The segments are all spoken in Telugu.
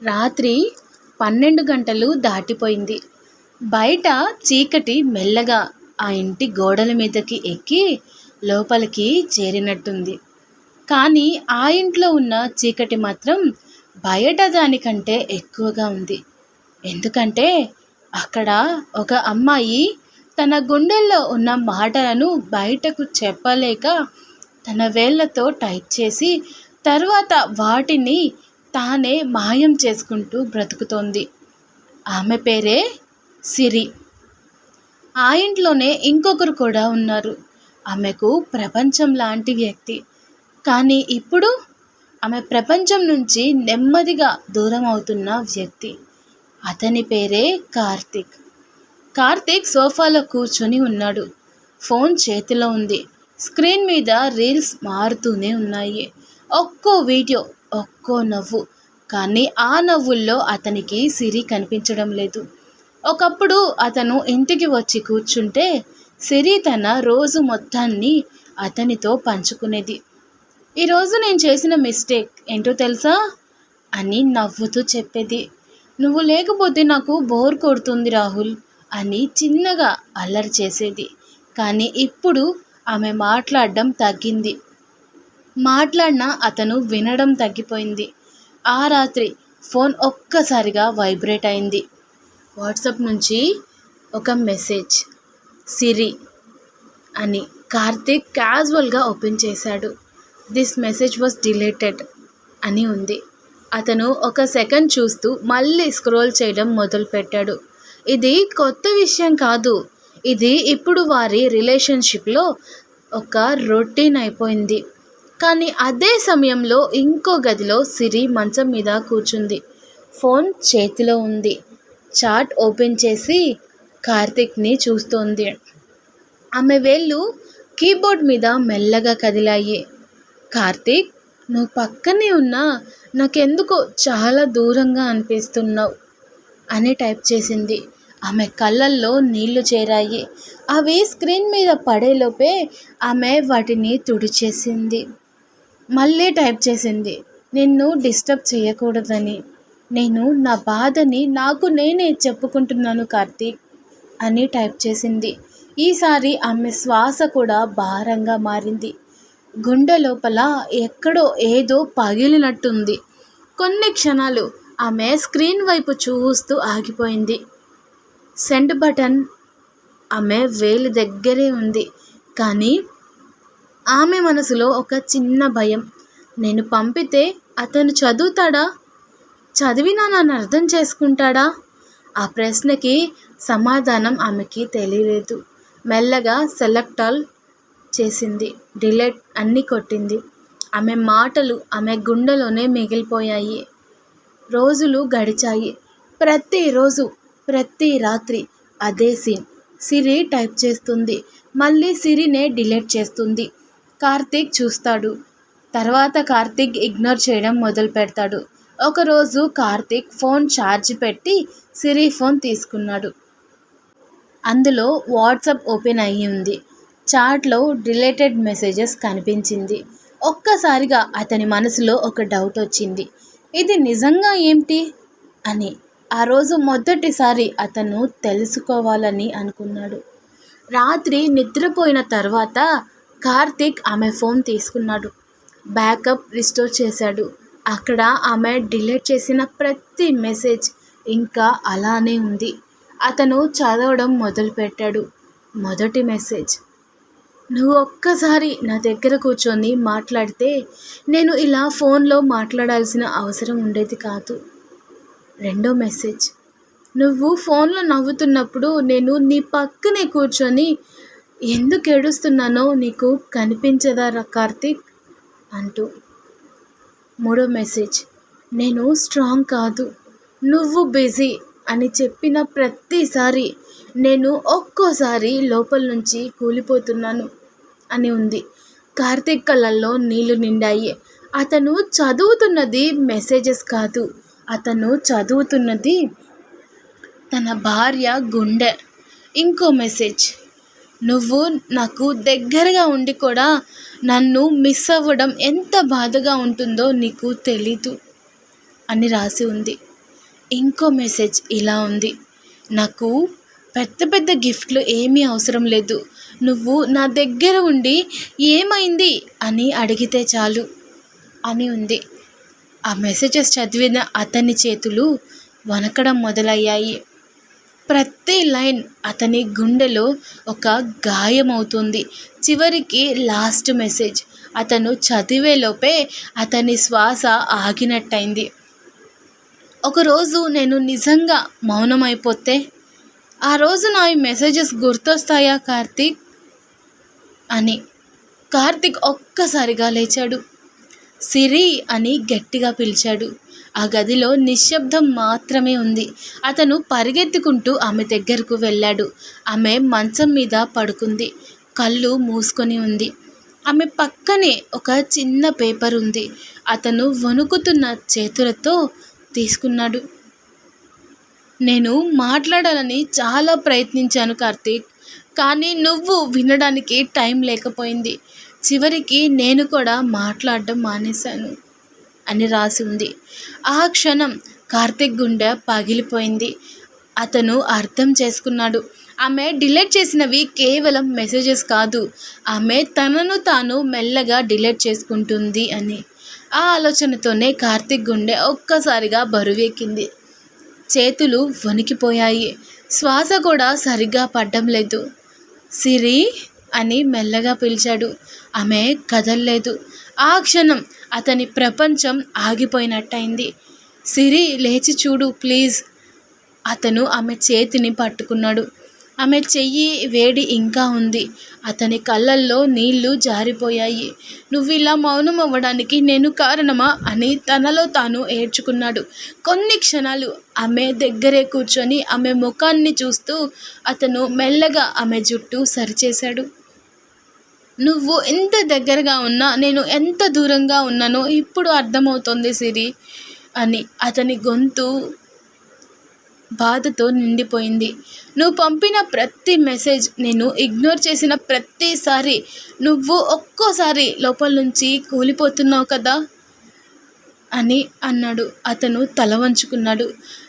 రాత్రి 12 గంటలు దాటిపోయింది. బయట చీకటి మెల్లగా ఆ ఇంటి గోడల మీదకి ఎక్కి లోపలికి చేరినట్టుంది. కానీ ఆ ఇంట్లో ఉన్న చీకటి మాత్రం బయట దానికంటే ఎక్కువగా ఉంది. ఎందుకంటే అక్కడ ఒక అమ్మాయి తన గుండెల్లో ఉన్న మాటలను బయటకు చెప్పలేక తన వేళ్ళతో టైప్ చేసి తర్వాత వాటిని తానే మాయం చేసుకుంటూ బ్రతుకుతోంది. ఆమె పేరే సిరి. ఆ ఇంట్లోనే ఇంకొకరు కూడా ఉన్నారు. ఆమెకు ప్రపంచం లాంటి వ్యక్తి. కానీ ఇప్పుడు ఆమె ప్రపంచం నుంచి నెమ్మదిగా దూరం అవుతున్న వ్యక్తి. అతని పేరే కార్తిక్. కార్తిక్ సోఫాలో కూర్చొని ఉన్నాడు. ఫోన్ చేతిలో ఉంది. స్క్రీన్ మీద రీల్స్ మారుతూనే ఉన్నాయి. ఒక్కో వీడియో, ఒక్కో నవ్వు. కానీ ఆ నవ్వుల్లో అతనికి సిరి కనిపించడం లేదు. ఒకప్పుడు అతను ఇంటికి వచ్చి కూర్చుంటే సిరి తన రోజు మొత్తాన్ని అతనితో పంచుకునేది. ఈరోజు నేను చేసిన మిస్టేక్ ఏంటో తెలుసా అని నవ్వుతూ చెప్పేది. నువ్వు లేకపోతే నాకు బోర్ కొడుతుంది రాహుల్ అని చిన్నగా అల్లరి చేసేది. కానీ ఇప్పుడు ఆమె మాట్లాడడం తగ్గింది. మాట్లాడినా అతను వినడం తగ్గిపోయింది. ఆ రాత్రి ఫోన్ ఒక్కసారిగా వైబ్రేట్ అయింది. వాట్సాప్ నుంచి ఒక మెసేజ్. సిరి అని కార్తిక్ క్యాజువల్గా ఓపెన్ చేశాడు. దిస్ మెసేజ్ వాజ్ డిలీటెడ్ అని ఉంది. అతను ఒక సెకండ్ చూస్తూ మళ్ళీ స్క్రోల్ చేయడం మొదలుపెట్టాడు. ఇది కొత్త విషయం కాదు. ఇది ఇప్పుడు వారి రిలేషన్షిప్లో ఒక రొటీన్ అయిపోయింది. కానీ అదే సమయంలో ఇంకో గదిలో సిరి మంచం మీద కూర్చుంది. ఫోన్ చేతిలో ఉంది. చాట్ ఓపెన్ చేసి కార్తిక్ని చూస్తోంది. ఆమె వేళ్ళు కీబోర్డ్ మీద మెల్లగా కదిలాయి. కార్తిక్, నువ్వు పక్కనే ఉన్నా నాకెందుకో చాలా దూరంగా అనిపిస్తున్నావు అని టైప్ చేసింది. ఆమె కళ్ళల్లో నీళ్లు చేరాయి. అవి స్క్రీన్ మీద పడేలోపే ఆమె వాటిని తుడిచేసింది. మళ్ళీ టైప్ చేసింది. నిన్ను డిస్టర్బ్ చేయకూడదని. నేను నా బాధని నాకు నేనే చెప్పుకుంటున్నాను కార్తీక్ అని టైప్ చేసింది. ఈసారి ఆమె శ్వాస కూడా భారంగా మారింది. గుండె లోపల ఎక్కడో ఏదో పగిలినట్టుంది. కొన్ని క్షణాలు ఆమె స్క్రీన్ వైపు చూస్తూ ఆగిపోయింది. సెండ్ బటన్ ఆమె వేలు దగ్గరే ఉంది. కానీ ఆమె మనసులో ఒక చిన్న భయం. నేను పంపితే అతను చదువుతాడా? చదివినా నన్ను అర్థం చేసుకుంటాడా? ఆ ప్రశ్నకి సమాధానం ఆమెకి తెలియలేదు. మెల్లగా సెలెక్ట్ ఆల్ చేసింది. డిలీట్ అన్నీ కొట్టింది. ఆమె మాటలు ఆమె గుండెలోనే మిగిలిపోయాయి. రోజులు గడిచాయి. ప్రతిరోజు, ప్రతి రాత్రి అదే సీన్. సిరి టైప్ చేస్తుంది. మళ్ళీ సిరినే డిలీట్ చేస్తుంది. కార్తీక్ చూస్తాడు. తర్వాత కార్తీక్ ఇగ్నోర్ చేయడం మొదలు పెడతాడు. ఒకరోజు కార్తీక్ ఫోన్ ఛార్జ్ పెట్టి సిరి ఫోన్ తీసుకున్నాడు. అందులో వాట్సాప్ ఓపెన్ అయ్యి ఉంది. చాట్లో డిలీటెడ్ మెసేజెస్ కనిపించింది. ఒక్కసారిగా అతని మనసులో ఒక డౌట్ వచ్చింది. ఇది నిజంగా ఏంటి అని. ఆ రోజు మొదటిసారి అతను తెలుసుకోవాలని అనుకున్నాడు. రాత్రి నిద్రపోయిన తర్వాత కార్తీక్ ఆమె ఫోన్ తీసుకున్నాడు. బ్యాకప్ రిస్టోర్ చేశాడు. అక్కడ ఆమె డిలీట్ చేసిన ప్రతి మెసేజ్ ఇంకా అలానే ఉంది. అతను చదవడం మొదలుపెట్టాడు. మొదటి మెసేజ్. నువ్వు ఒక్కసారి నా దగ్గర కూర్చొని మాట్లాడితే నేను ఇలా ఫోన్లో మాట్లాడాల్సిన అవసరం ఉండేది కాదు. రెండో మెసేజ్. నువ్వు ఫోన్లో నవ్వుతున్నప్పుడు నేను నీ పక్కనే కూర్చొని ఎందుకు ఏడుస్తున్నానో నీకు కనిపించదా కార్తీక్ అంటూ. మూడో మెసేజ్. నేను స్ట్రాంగ్ కాదు, నువ్వు బిజీ అని చెప్పిన ప్రతిసారి నేను ఒక్కోసారి లోపల నుంచి కూలిపోతున్నాను అని ఉంది. కార్తీక్ కళ్ళల్లో నీళ్లు నిండాయి. అతను చదువుతున్నది మెసేజెస్ కాదు. అతను చదువుతున్నది తన భార్య గుండె. ఇంకో మెసేజ్. నువ్వు నాకు దగ్గరగా ఉండి కూడా నన్ను మిస్ అవ్వడం ఎంత బాధగా ఉంటుందో నీకు తెలీదు అని రాసి ఉంది. ఇంకో మెసేజ్ ఇలా ఉంది: నాకు పెద్ద పెద్ద గిఫ్ట్లు ఏమీ అవసరం లేదు. నువ్వు నా దగ్గర ఉండి ఏమైంది అని అడిగితే చాలు అని ఉంది. ఆ మెసేజెస్ చదివిన అతని చేతులు వణకడం మొదలయ్యాయి. ప్రతి లైన్ అతని గుండెలో ఒక గాయమవుతుంది. చివరికి లాస్ట్ మెసేజ్ అతను చదివేలోపే అతని శ్వాస ఆగినట్టయింది. ఒకరోజు నేను నిజంగా మౌనమైపోతే ఆ రోజు నా ఈ మెసేజెస్ గుర్తొస్తాయా కార్తీక్ అని. కార్తీక్ ఒక్కసారిగా లేచాడు. సిరి అని గట్టిగా పిలిచాడు. ఆ గదిలో నిశ్శబ్దం మాత్రమే ఉంది. అతను పరిగెత్తుకుంటూ ఆమె దగ్గరకు వెళ్ళాడు. ఆమె మంచం మీద పడుకుంది. కళ్ళు మూసుకొని ఉంది. ఆమె పక్కనే ఒక చిన్న పేపర్ ఉంది. అతను వణుకుతున్న చేతులతో తీసుకున్నాడు. నేను మాట్లాడాలని చాలా ప్రయత్నించాను కార్తీక్, కానీ నువ్వు వినడానికి టైం లేకపోయింది. చివరికి నేను కూడా మాట్లాడడం మానేశాను అని రాసి ఉంది. ఆ క్షణం కార్తీక్ గుండె పగిలిపోయింది. అతను అర్థం చేసుకున్నాడు. ఆమె డిలీట్ చేసినవి కేవలం మెసేజెస్ కాదు, ఆమె తనను తాను మెల్లగా డిలీట్ చేసుకుంటుంది అని. ఆ ఆలోచనతోనే కార్తీక్ గుండె ఒక్కసారిగా బరువెక్కింది. చేతులు వణికిపోయాయి. శ్వాస కూడా సరిగ్గా పడ్డం లేదు. సిరి అని మెల్లగా పిలిచాడు. ఆమె కదల్లేదు. ఆ క్షణం అతని ప్రపంచం ఆగిపోయినట్టయింది. సిరి, లేచి చూడు ప్లీజ్. అతను ఆమె చేతిని పట్టుకున్నాడు. ఆమె చెయ్యి వేడి ఇంకా ఉంది. అతని కళ్ళల్లో నీళ్లు జారిపోయాయి. నువ్వు ఇలా మౌనం అవ్వడానికి నేను కారణమా అని తనలో తాను ఏడ్చుకున్నాడు. కొన్ని క్షణాలు ఆమె దగ్గరే కూర్చొని ఆమె ముఖాన్ని చూస్తూ అతను మెల్లగా ఆమె జుట్టు సరిచేశాడు. నువ్వు ఎంత దగ్గరగా ఉన్నా నేను ఎంత దూరంగా ఉన్నానో ఇప్పుడు అర్థమవుతోంది సిరి అని. అతని గొంతు బాధతో నిండిపోయింది. నువ్వు పంపిన ప్రతి మెసేజ్ నేను ఇగ్నోర్ చేసిన ప్రతిసారి నువ్వు ఒక్కోసారి లోపల నుంచి కూలిపోతున్నావు కదా అని అన్నాడు. అతను తల వంచుకున్నాడు.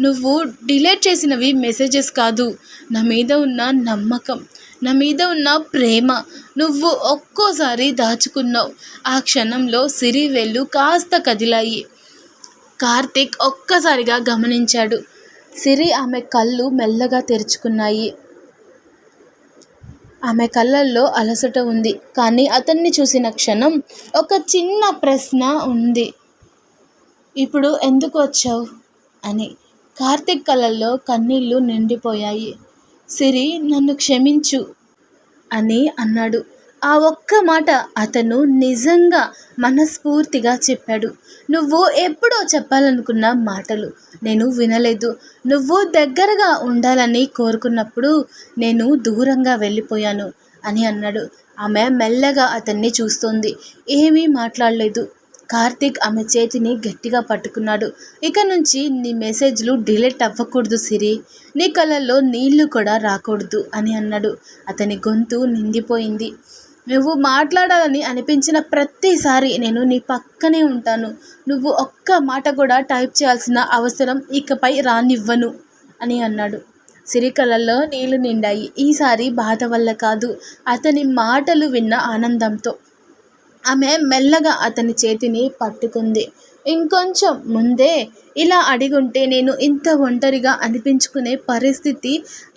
నువ్వు డిలీట్ చేసినవి మెసేజెస్ కాదు, నా మీద ఉన్న నమ్మకం, నా మీద ఉన్న ప్రేమ నువ్వు ఒక్కోసారి దాచుకున్నావు. ఆ క్షణంలో సిరి వేళ్ళు కాస్త కదిలాయి. కార్తీక్ ఒక్కసారిగా గమనించాడు. సిరి ఆమె కళ్ళు మెల్లగా తెరుచుకున్నాయి. ఆమె కళ్ళల్లో అలసట ఉంది. కానీ అతన్ని చూసిన క్షణం ఒక చిన్న ప్రశ్న ఉంది. ఇప్పుడు ఎందుకు వచ్చావు అని. కార్తీక్ కళ్ళల్లో కన్నీళ్లు నిండిపోయాయి. సిరి, నన్ను క్షమించు అని అన్నాడు. ఆ ఒక్క మాట అతను నిజంగా మనస్ఫూర్తిగా చెప్పాడు. నువ్వు ఎప్పుడో చెప్పాలనుకున్న మాటలు నేను వినలేదు. నువ్వు దగ్గరగా ఉండాలని కోరుకున్నప్పుడు నేను దూరంగా వెళ్ళిపోయాను అని అన్నాడు. ఆమె మెల్లగా అతన్ని చూస్తోంది. ఏమీ మాట్లాడలేదు. కార్తీక్ ఆమె చేతిని గట్టిగా పట్టుకున్నాడు. ఇక నుంచి నీ మెసేజ్లు డిలీట్ అవ్వకూడదు సిరి, నీ కళ్ళల్లో నీళ్లు కూడా రాకూడదు అని అన్నాడు. అతని గొంతు నిండిపోయింది. నువ్వు మాట్లాడాలని అనిపించిన ప్రతిసారి నేను నీ పక్కనే ఉంటాను. నువ్వు ఒక్క మాట కూడా టైప్ చేయాల్సిన అవసరం ఇకపై రానివ్వను అని అన్నాడు. సిరి కళ్ళల్లో నీళ్లు నిండాయి. ఈసారి బాధ వల్ల కాదు, అతని మాటలు విన్న ఆనందంతో. ఆమె మెల్లగా అతని చేతిని పట్టుకుంది. ఇంకొంచెం ముందే ఇలా అడిగుంటే నేను ఇంత ఒంటరిగా అనిపించుకునే పరిస్థితి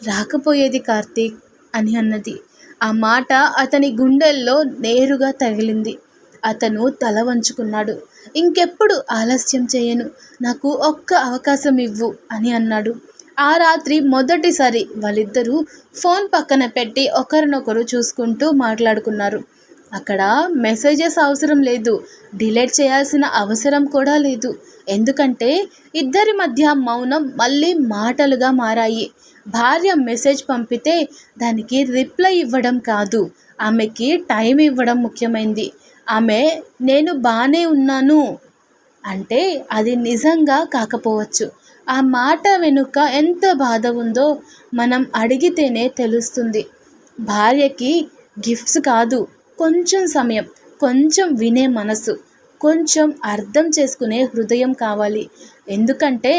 రాకపోయేది కార్తీక్ అని అన్నది. ఆ మాట అతని గుండెల్లో నేరుగా తగిలింది. అతను తల వంచుకున్నాడు. ఇంకెప్పుడు ఆలస్యం చేయను, నాకు ఒక్క అవకాశం ఇవ్వు అని అన్నాడు. ఆ రాత్రి మొదటిసారి వాళ్ళిద్దరూ ఫోన్ పక్కన పెట్టి ఒకరినొకరు చూసుకుంటూ మాట్లాడుకున్నారు. అక్కడ మెసేజెస్ అవసరం లేదు, డిలీట్ చేయాల్సిన అవసరం కూడా లేదు. ఎందుకంటే ఇద్దరి మధ్య మౌనం మళ్ళీ మాటలుగా మారాయి. భార్య మెసేజ్ పంపితే దానికి రిప్లై ఇవ్వడం కాదు, ఆమెకి టైం ఇవ్వడం ముఖ్యమైంది. ఆమె నేను బానే ఉన్నాను అంటే అది నిజంగా కాకపోవచ్చు. ఆ మాట వెనుక ఎంత బాధ ఉందో మనం అడిగితేనే తెలుస్తుంది. భార్యకి గిఫ్ట్స్ కాదు, కొంచెం సమయం, కొంచెం వినే మనసు, కొంచెం అర్థం చేసుకునే హృదయం కావాలి. ఎందుకంటే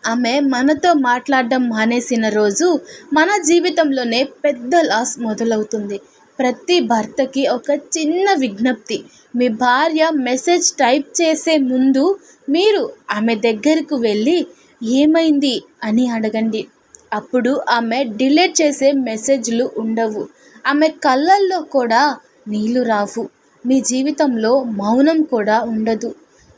ఆమె మనతో మాట్లాడడం మానేసిన రోజు మన జీవితంలోనే పెద్ద లాస్ మొదలవుతుంది. ప్రతి భర్తకి ఒక చిన్న విజ్ఞప్తి. మీ భార్య మెసేజ్ టైప్ చేసే ముందు మీరు ఆమె దగ్గరకు వెళ్ళి ఏమైంది అని అడగండి. అప్పుడు ఆమె డిలీట్ చేసే మెసేజ్లు ఉండవు. ఆమె కళ్ళల్లో కూడా నీళ్లు రావు. మీ జీవితంలో మౌనం కూడా ఉండదు.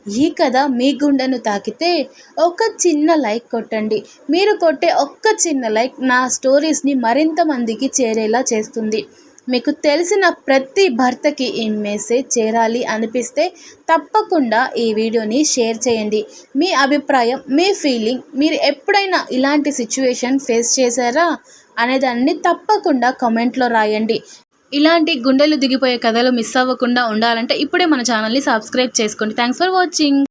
ఈ కథ మీ గుండెను తాకితే ఒక చిన్న లైక్ కొట్టండి. మీరు కొట్టే ఒక్క చిన్న లైక్ నా స్టోరీస్ని మరింత మందికి చేరేలా చేస్తుంది. మీకు తెలిసిన ప్రతి భర్తకి ఈ మెసేజ్ చేరాలి అనిపిస్తే తప్పకుండా ఈ వీడియోని షేర్ చేయండి. మీ అభిప్రాయం, మీ ఫీలింగ్, మీరు ఎప్పుడైనా ఇలాంటి సిచ్యువేషన్ ఫేస్ చేశారా అనేదాన్ని తప్పకుండా కామెంట్లో రాయండి. ఇలాంటి గుండెలు దిగిపోయే కథలు మిస్ అవ్వకుండా ఉండాలంటే ఇప్పుడే మన ఛానల్ని సబ్స్క్రైబ్ చేసుకోండి. Thanks for watching.